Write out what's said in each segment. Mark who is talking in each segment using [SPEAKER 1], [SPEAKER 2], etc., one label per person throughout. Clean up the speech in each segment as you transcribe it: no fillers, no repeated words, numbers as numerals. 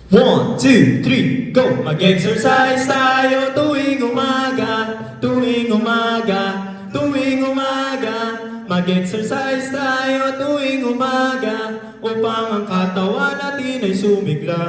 [SPEAKER 1] 1, 2, 3, go! Mag-exercise tayo tuwing umaga, tuwing umaga, tuwing umaga. Mag-exercise tayo tuwing umaga, upang ang katawan natin ay sumigla.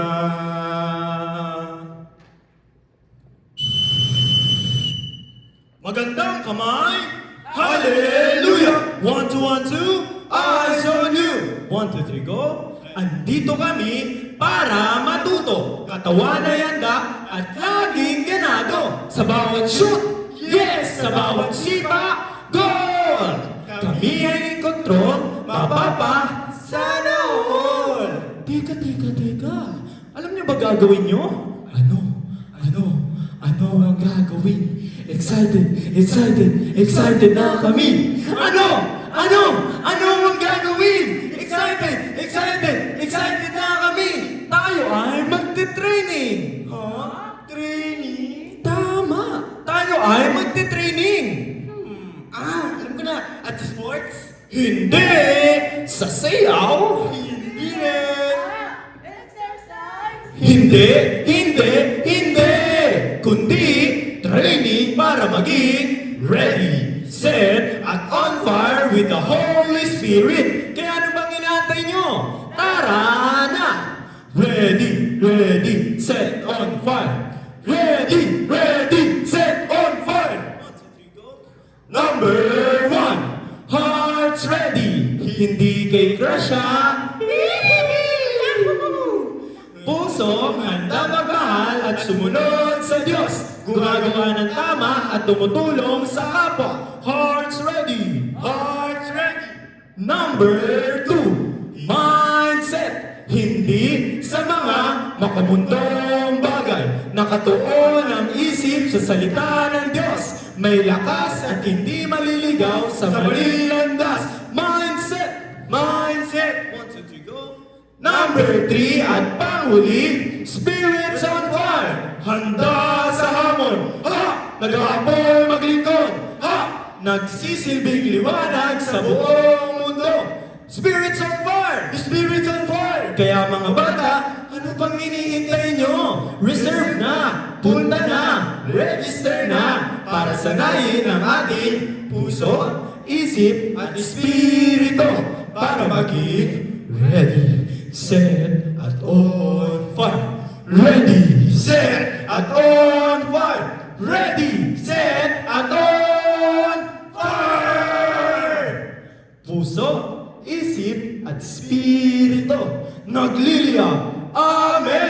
[SPEAKER 1] Magandang kamay! Hallelujah! 1, 2, 1, 2, eyes on you! 1, 2, 3, go! Andito kami para matuto. Katawan ay handa at laging ganado. Sa bawat shoot, yes! Sa bawat sipa, goal! Kami ay in control, mapapa, sana all! Teka. Alam niyo ba gagawin niyo? Ano ang gagawin? Excited na kami! Ano ang gagawin? Excited na kami! Tayo ay magte-training! Training? Tama! Tayo ay magte-training!
[SPEAKER 2] Alam ko na. At sa sports?
[SPEAKER 1] Hindi! Sa sayaw?
[SPEAKER 2] Hindi rin.
[SPEAKER 3] Exercise!
[SPEAKER 1] Hindi! Kundi training para maging ready, set, at on fire with the Holy Spirit. Kaya ano bang inaantay nyo? Tara na! Ready, set, on fire. Ready, set, on fire. 1, 2, 3, go. Number 1, hearts ready. Hindi kay crush ha. Pusong handa magmahal at sumunod sa Diyos. Gumagawa ng tama at tumutulong sa kapwa. Hearts ready. Number 2, mindset. Hindi sa mga makamundong bagay. Nakatuon ang isip sa salita ng Diyos. May lakas at hindi maliligaw sa maling landas. Mindset. 1, 2, 3, go. Number 3 at panghuli, spirits on fire. Handa sa hamon. Nag-aapoy maglingkod. Nagsisilbing liwanag sa buong mundo. Spirits on fire! Kaya mga bata, ano pang hinihintay nyo? Reserve na, punta na, register na, para sanayin ang ating puso, isip, at espiritu para maging ready, set, at on fire. Ready, set, at on fire. Ready, set, at on fire. Puso, isip, at espiritu nagliliyab. Amen!